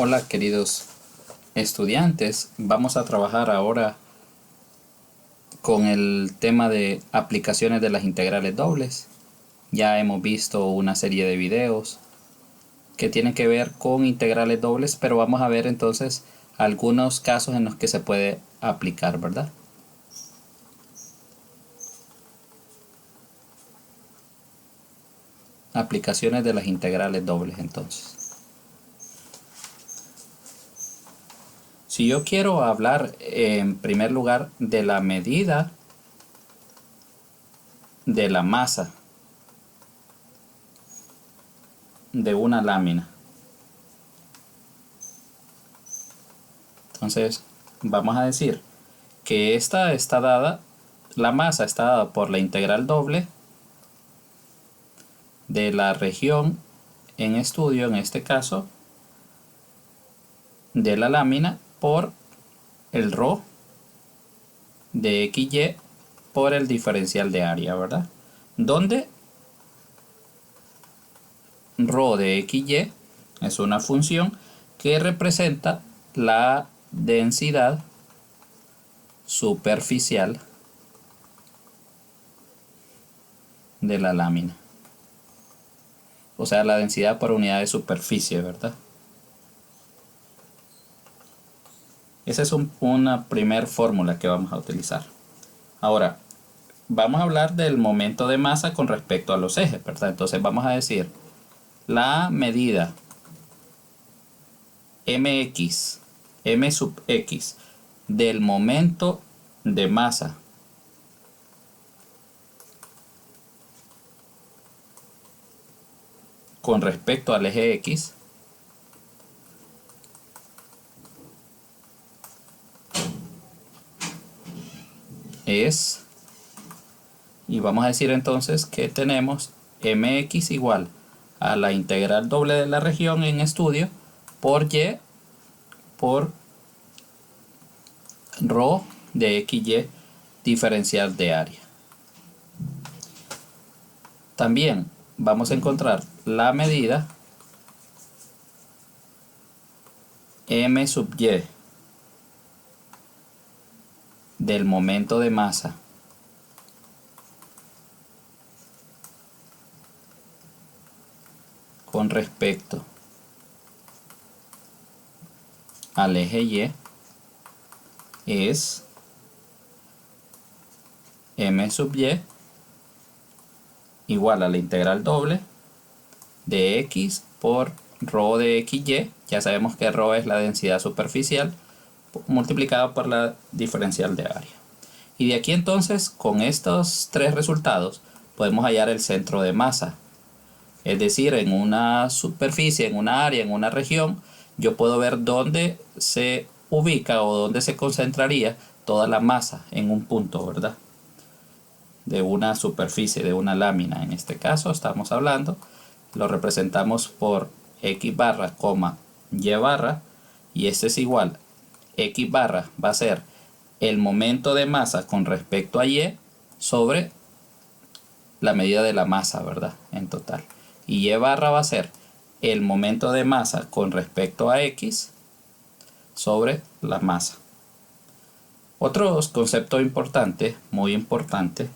Hola queridos estudiantes, vamos a trabajar ahora con el tema de aplicaciones de las integrales dobles. Ya hemos visto una serie de videos que tienen que ver con integrales dobles, pero vamos a ver entonces algunos casos en los que se puede aplicar, ¿verdad? Aplicaciones de las integrales dobles entonces. Si yo quiero hablar en primer lugar de la medida de la masa de una lámina, entonces vamos a decir que esta está dada, la masa está dada por la integral doble de la región en estudio, en este caso, de la lámina por el ρ de XY por el diferencial de área, ¿verdad? Donde ρ de XY es una función que representa la densidad superficial de la lámina. O sea, la densidad por unidad de superficie, ¿verdad? Esa es una primer fórmula que vamos a utilizar. Ahora, vamos a hablar del momento de masa con respecto a los ejes, ¿verdad? Entonces vamos a decir la medida mx, m sub x, del momento de masa con respecto al eje x es, y vamos a decir entonces que tenemos mx igual a la integral doble de la región en estudio por y por ρ de XY diferencial de área. También vamos a encontrar la medida m sub y del momento de masa con respecto al eje Y es m sub y igual a la integral doble de x por ρ de XY. Ya sabemos que ρ es la densidad superficial multiplicado por la diferencial de área. Y de aquí entonces, con estos tres resultados, podemos hallar el centro de masa. Es decir, en una superficie, en una área, en una región, yo puedo ver dónde se ubica o dónde se concentraría toda la masa en un punto, ¿verdad? De una superficie, de una lámina. En este caso estamos hablando, lo representamos por x barra, y barra, y este es igual, x barra va a ser el momento de masa con respecto a y sobre la medida de la masa, ¿verdad? En total. Y y barra va a ser el momento de masa con respecto a x sobre la masa. Otro concepto importante, muy importante,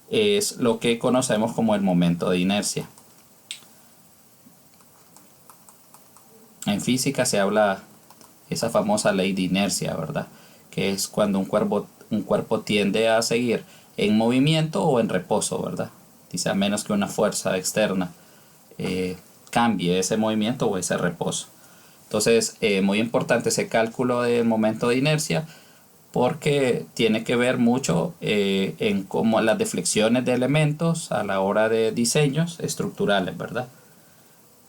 es lo que conocemos como el momento de inercia. En física se habla esa famosa ley de inercia, ¿verdad? Que es cuando un cuerpo tiende a seguir en movimiento o en reposo, ¿verdad? Dice, a menos que una fuerza externa cambie ese movimiento o ese reposo. Entonces, muy importante ese cálculo del momento de inercia, porque tiene que ver mucho en cómo las deflexiones de elementos a la hora de diseños estructurales, ¿verdad?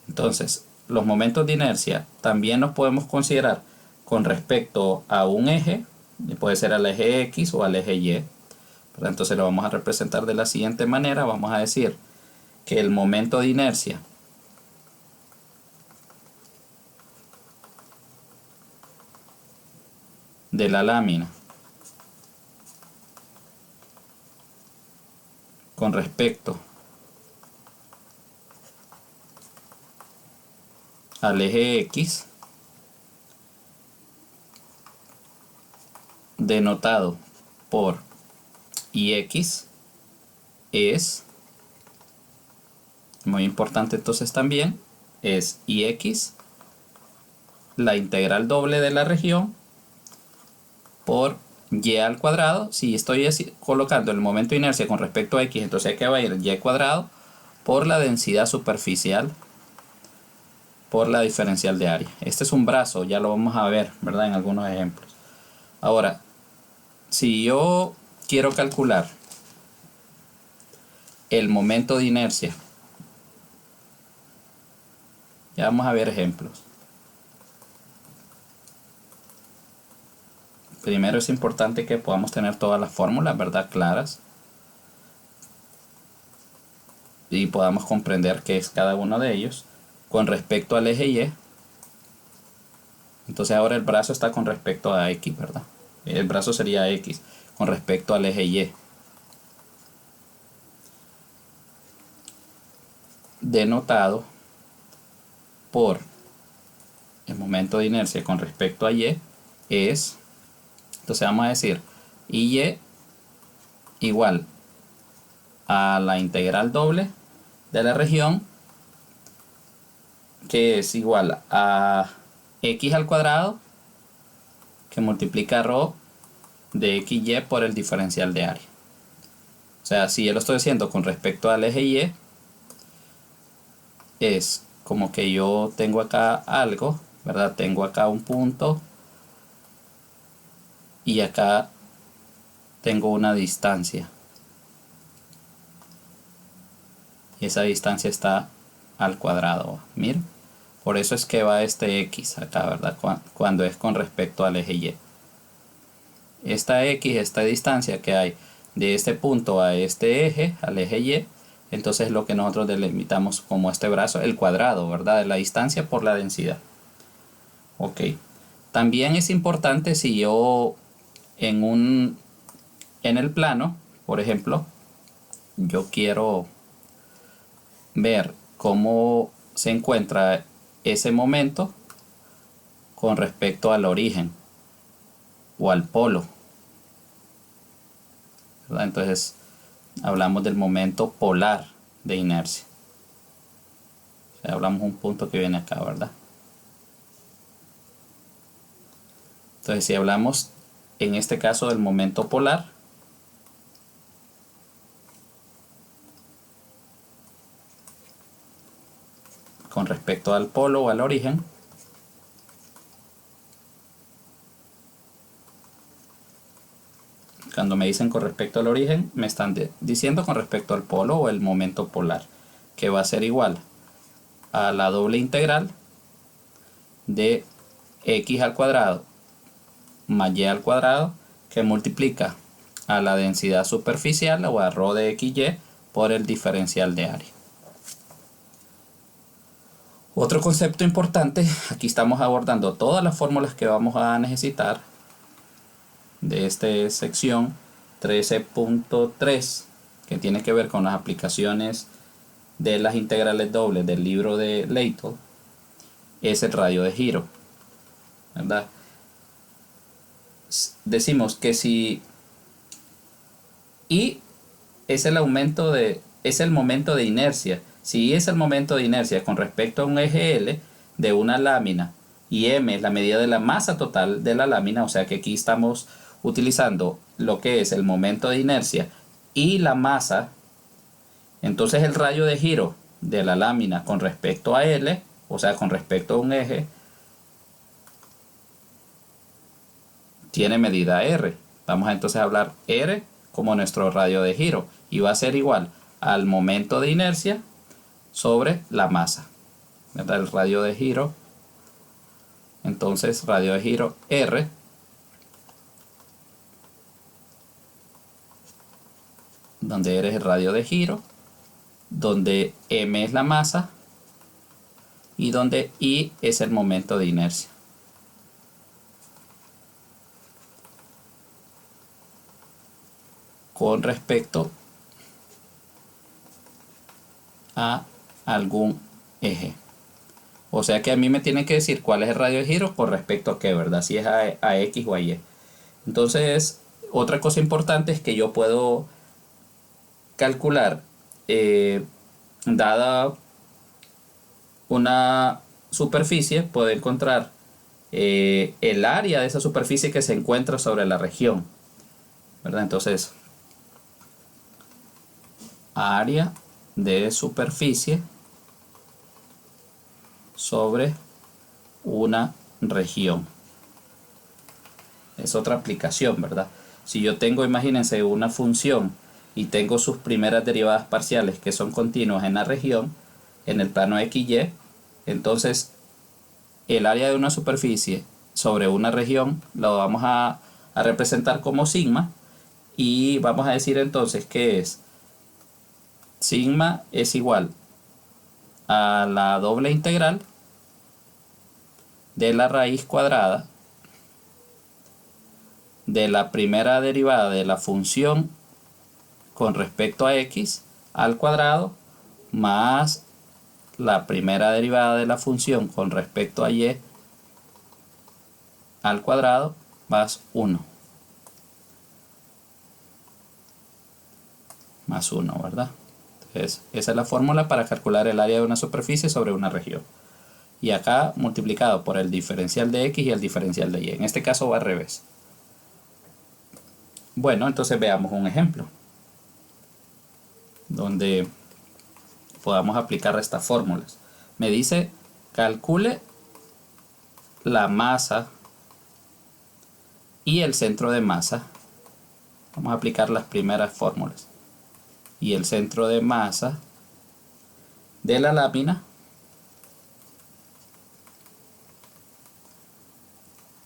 Entonces, los momentos de inercia también los podemos considerar con respecto a un eje, puede ser al eje X o al eje Y, ¿verdad? Entonces lo vamos a representar de la siguiente manera. Vamos a decir que el momento de inercia de la lámina con respecto al eje X denotado por ix es, muy importante entonces también, es ix la integral doble de la región por y al cuadrado. Si estoy colocando el momento de inercia con respecto a x, entonces aquí va a ir y cuadrado por la densidad superficial por la diferencial de área. Este es un brazo, ya lo vamos a ver, ¿verdad? En algunos ejemplos. Ahora, si yo quiero calcular el momento de inercia, ya vamos a ver ejemplos. Primero es importante que podamos tener todas las fórmulas, ¿verdad? Claras. Y podamos comprender qué es cada uno de ellos. Con respecto al eje Y, entonces ahora el brazo está con respecto a X, ¿verdad? El brazo sería X con respecto al eje Y. Denotado por el momento de inercia con respecto a Y es, entonces vamos a decir Y igual a la integral doble de la región, que es igual a x al cuadrado que multiplica ρ de xy por el diferencial de área. O sea, si yo lo estoy haciendo con respecto al eje Y, es como que yo tengo acá algo, ¿verdad? Tengo acá un punto y acá tengo una distancia. Y esa distancia está al cuadrado. Miren, por eso es que va este x acá, ¿verdad? Cuando es con respecto al eje Y. Esta x, esta distancia que hay de este punto a este eje, al eje Y, entonces es lo que nosotros delimitamos como este brazo, el cuadrado, ¿verdad? De la distancia por la densidad. Ok. También es importante si yo en el plano, por ejemplo, yo quiero ver cómo se encuentra ese momento con respecto al origen o al polo, ¿verdad? Entonces hablamos del momento polar de inercia. O sea, hablamos un punto que viene acá, ¿verdad? Entonces si hablamos en este caso del momento polar, con respecto al polo o al origen, cuando me dicen con respecto al origen, me están diciendo con respecto al polo o el momento polar, que va a ser igual a la doble integral de x al cuadrado más y al cuadrado, que multiplica a la densidad superficial o a ρ de xy por el diferencial de área. Otro concepto importante, aquí estamos abordando todas las fórmulas que vamos a necesitar de esta sección 13.3, que tiene que ver con las aplicaciones de las integrales dobles del libro de Lytle, es el radio de giro, ¿verdad? Decimos que si I es el momento de inercia, si I es el momento de inercia con respecto a un eje L de una lámina y M es la medida de la masa total de la lámina, o sea que aquí estamos utilizando lo que es el momento de inercia y la masa, entonces el radio de giro de la lámina con respecto a L, o sea con respecto a un eje, tiene medida R. Vamos a entonces a hablar R como nuestro radio de giro y va a ser igual al momento de inercia sobre la masa, ¿verdad? El radio de giro, entonces radio de giro R, donde R es el radio de giro, donde M es la masa y donde I es el momento de inercia. Con respecto a algún eje. O sea que a mí me tienen que decir cuál es el radio de giro con respecto a qué, ¿verdad? Si es a X o a Y. Entonces, otra cosa importante es que yo puedo calcular, dada una superficie, puedo encontrar el área de esa superficie que se encuentra sobre la región, ¿verdad? Entonces, área de superficie sobre una región. Es otra aplicación, ¿verdad? Si yo tengo, imagínense, una función y tengo sus primeras derivadas parciales que son continuas en la región, en el plano XY, entonces el área de una superficie sobre una región lo vamos a representar como sigma, y vamos a decir entonces que es sigma es igual a la doble integral de la raíz cuadrada de la primera derivada de la función con respecto a x al cuadrado más la primera derivada de la función con respecto a y al cuadrado más 1. Más 1, ¿verdad? Entonces, esa es la fórmula para calcular el área de una superficie sobre una región. Y acá multiplicado por el diferencial de x y el diferencial de y. En este caso va al revés. Bueno, entonces veamos un ejemplo donde podamos aplicar estas fórmulas. Me dice, calcule la masa y el centro de masa. Vamos a aplicar las primeras fórmulas. Y el centro de masa de la lámina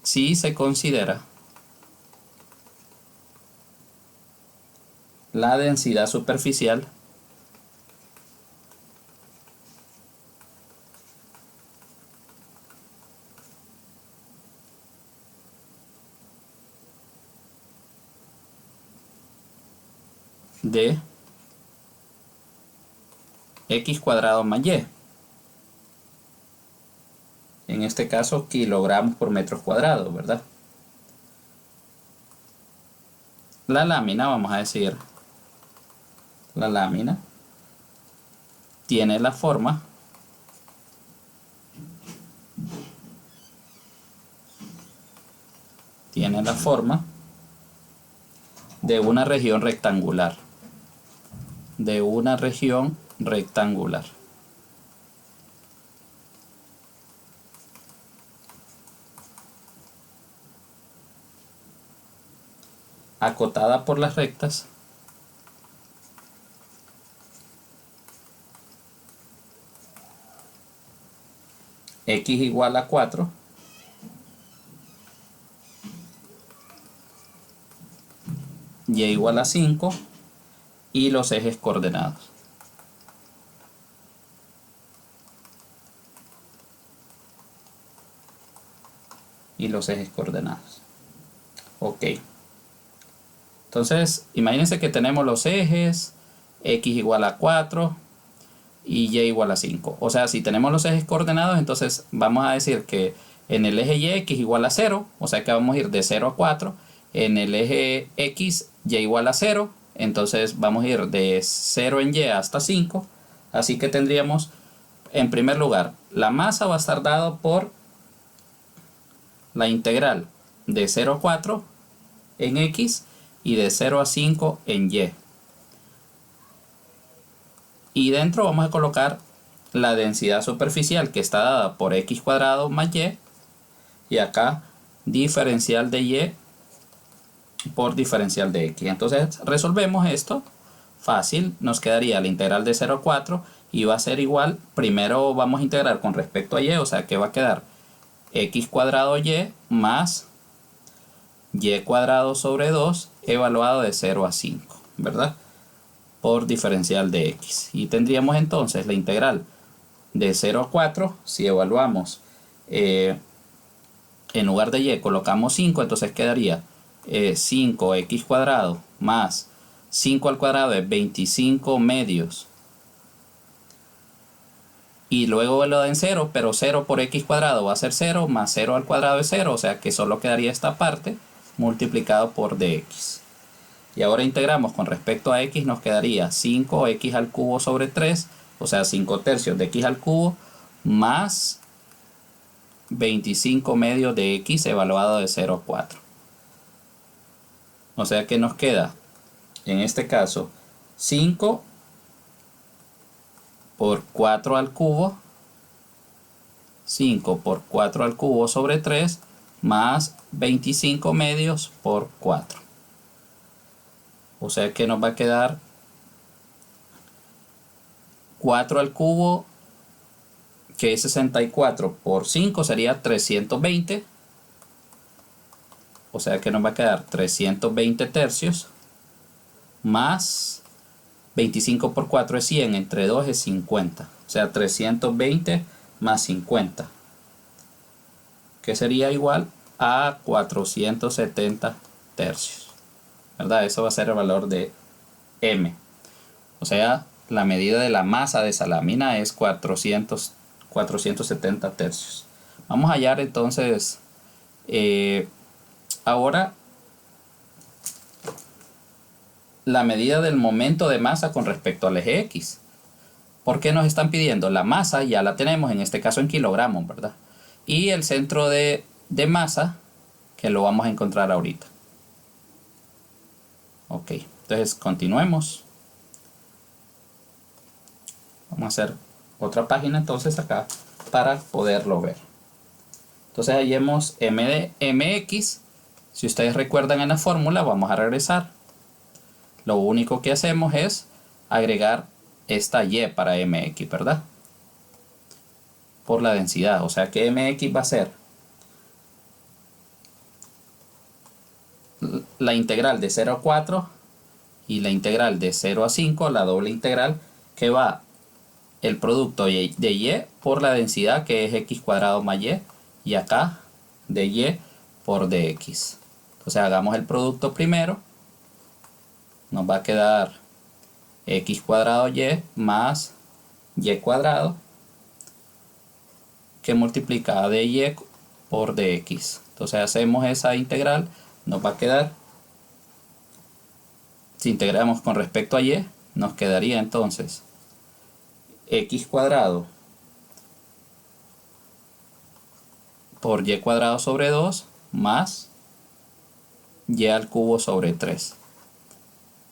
si se considera la densidad superficial de x cuadrado más y. En este caso, kilogramos por metros cuadrados, ¿verdad? La lámina, vamos a decir, la lámina tiene la forma de una región rectangular. Acotada por las rectas x igual a 4 y igual a 5 y los ejes coordenados. Ok. Entonces, imagínense que tenemos los ejes x igual a 4 y y igual a 5. O sea, si tenemos los ejes coordenados, entonces vamos a decir que en el eje y x igual a 0, o sea que vamos a ir de 0 a 4. En el eje x, y igual a 0, entonces vamos a ir de 0 en y hasta 5. Así que tendríamos, en primer lugar, la masa va a estar dada por la integral de 0 a 4 en x y de 0 a 5 en y. Y dentro vamos a colocar la densidad superficial que está dada por x cuadrado más y. Y acá diferencial de y por diferencial de x. Entonces resolvemos esto. Fácil. Nos quedaría la integral de 0 a 4. Y va a ser igual. Primero vamos a integrar con respecto a y. O sea que va a quedar x cuadrado y más y cuadrado sobre 2 evaluado de 0 a 5. ¿Verdad? Por diferencial de x. Y tendríamos entonces la integral de 0 a 4. Si evaluamos en lugar de y colocamos 5, entonces quedaría 5x cuadrado más 5 al cuadrado es 25 medios. Y luego lo den 0, pero 0 por x cuadrado va a ser 0, más 0 al cuadrado es 0, o sea que solo quedaría esta parte. multiplicado por dx. Y ahora integramos con respecto a x, nos quedaría 5x al cubo sobre 3, o sea 5 tercios de x al cubo, más 25 medios de x evaluado de 0 a 4. O sea que nos queda, en este caso, 5 por 4 al cubo, 5 por 4 al cubo sobre 3, más 25 medios por 4. O sea que nos va a quedar 4 al cubo, que es 64, por 5 sería 320. O sea que nos va a quedar 320 tercios, más 25 por 4 es 100, entre 2 es 50. O sea, 320 más 50, que sería igual a 470 tercios. ¿Verdad? Eso va a ser el valor de M. O sea, la medida de la masa de esa lámina es 470 tercios. Vamos a hallar entonces ahora la medida del momento de masa con respecto al eje X. ¿Por qué nos están pidiendo? La masa ya la tenemos, en este caso en kilogramos, ¿verdad? Y el centro de masa, que lo vamos a encontrar ahorita. Ok, entonces continuemos. Vamos a hacer otra página entonces acá para poderlo ver. Entonces hallemos m de mx. Si ustedes recuerdan en la fórmula, vamos a regresar. Lo único que hacemos es agregar esta y para mx, ¿verdad? Por la densidad. O sea que mx va a ser la integral de 0 a 4 y la integral de 0 a 5, la doble integral, que va el producto de y por la densidad, que es x cuadrado más y acá de y por dx. Entonces hagamos el producto primero. Nos va a quedar x cuadrado y más y cuadrado, que multiplica de y por dx. Entonces hacemos esa integral, nos va a quedar, si integramos con respecto a y, nos quedaría entonces x cuadrado por y cuadrado sobre 2 más y al cubo sobre 3.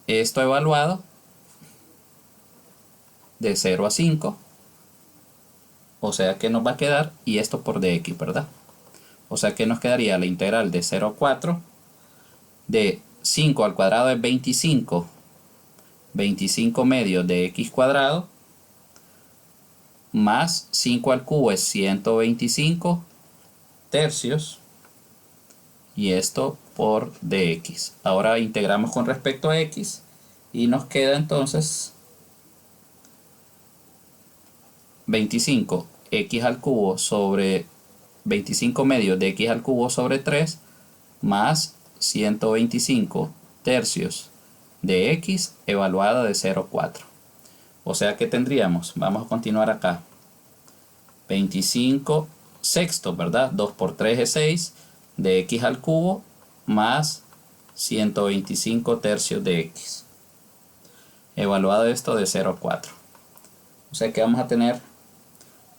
Esto evaluado de 0 a 5. O sea que nos va a quedar, y esto por dx, ¿verdad? O sea que nos quedaría la integral de 0 a 4 de 5 al cuadrado es 25. 25 medios de x cuadrado más 5 al cubo es 125 tercios, y esto por dx. Ahora integramos con respecto a x y nos queda entonces 25 x al cubo sobre 25 medios de x al cubo sobre 3 más 125 tercios de x evaluada de 0 a 4. O sea que tendríamos, vamos a continuar acá, 25 sextos, ¿verdad? 2 por 3 es 6 de x al cubo más 125 tercios de x. Evaluado esto de 0 a 4. O sea que vamos a tener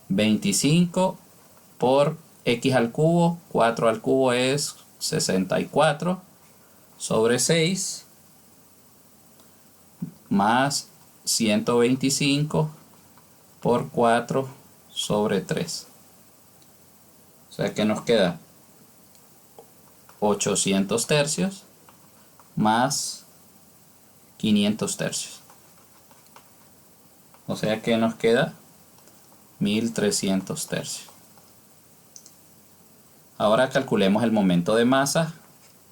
25 por x al cubo, 4 al cubo es 64 sobre 6 más 125 por 4 sobre 3. O sea que nos queda 800 tercios más 500 tercios. O sea que nos queda 1300 tercios. Ahora calculemos el momento de masa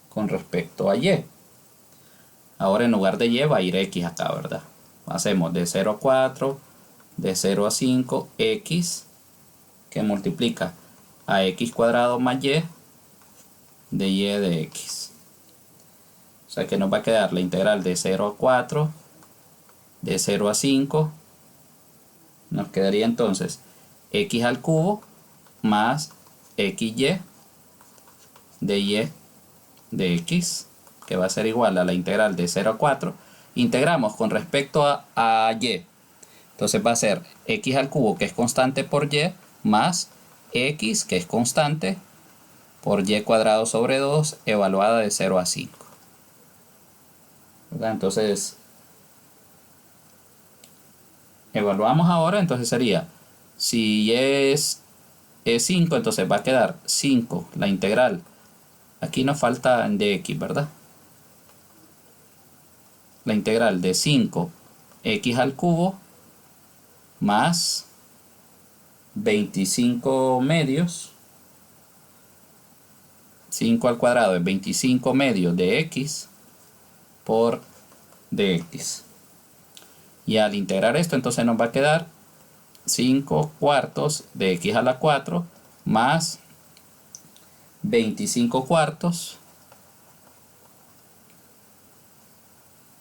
con respecto a y. Ahora en lugar de y va a ir x acá, ¿verdad? Hacemos de 0 a 4, de 0 a 5, x, que multiplica a x cuadrado más y de x. O sea que nos va a quedar la integral de 0 a 4, de 0 a 5. Nos quedaría entonces x al cubo más xy de y de x, que va a ser igual a la integral de 0 a 4. Integramos con respecto a y. Entonces va a ser x al cubo, que es constante, por y, más x, que es constante, por y cuadrado sobre 2, evaluada de 0 a 5. ¿Verdad? Entonces, evaluamos ahora, entonces sería, si y es 5, entonces va a quedar 5, la integral. Aquí nos falta de x, ¿verdad? La integral de 5 x al cubo más 25 medios. 5 al cuadrado es 25 medios de x por dx. Y al integrar esto, entonces nos va a quedar 5 cuartos de x a la 4 más 25 cuartos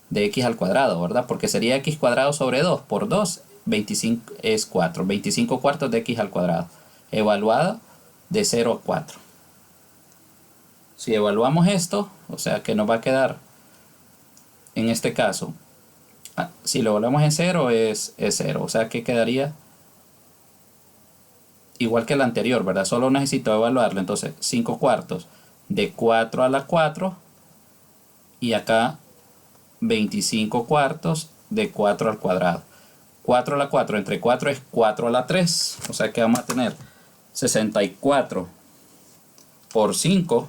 de x al cuadrado, ¿verdad? Porque sería x cuadrado sobre 2 por 2, 25 es 4. 25 cuartos de x al cuadrado, evaluado de 0 a 4. Si evaluamos esto, o sea que nos va a quedar, en este caso, si lo evaluamos en 0 es 0, o sea que quedaría igual que el anterior, ¿verdad? Solo necesito evaluarlo. Entonces 5 cuartos de 4 a la 4 y acá 25 cuartos de 4 al cuadrado. 4 a la 4 entre 4 es 4 a la 3, o sea que vamos a tener 64 por 5,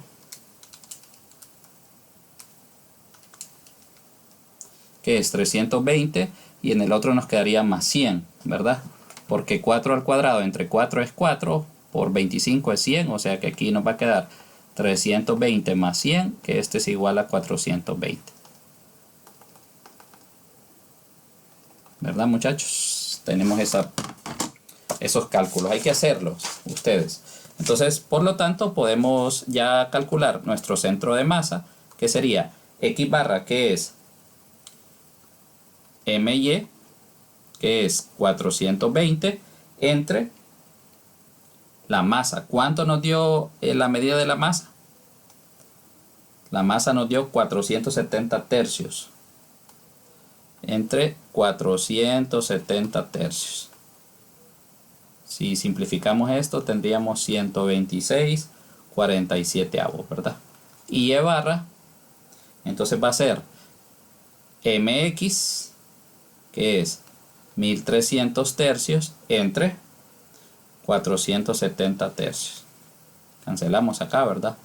que es 320, y en el otro nos quedaría más 100, ¿verdad? Porque 4 al cuadrado entre 4 es 4, por 25 es 100, o sea que aquí nos va a quedar 320 más 100, que este es igual a 420. ¿Verdad, muchachos? Tenemos esos cálculos, hay que hacerlos ustedes. Entonces, por lo tanto, podemos ya calcular nuestro centro de masa, que sería x barra, que es my, que es 420, entre la masa. ¿Cuánto nos dio la medida de la masa? La masa nos dio 470 tercios. Entre 470 tercios. Si simplificamos esto, tendríamos 126,47, ¿verdad? Y y barra, entonces va a ser mx, que es 1300 tercios, entre 470 tercios. Cancelamos acá, ¿verdad?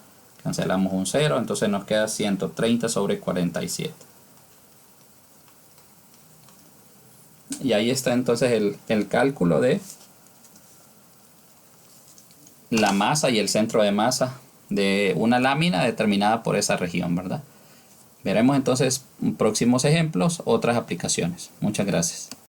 Cancelamos un 0, entonces nos queda 130 sobre 47. Y ahí está entonces el cálculo de la masa y el centro de masa de una lámina determinada por esa región, ¿verdad? Veremos entonces en próximos ejemplos otras aplicaciones. Muchas gracias.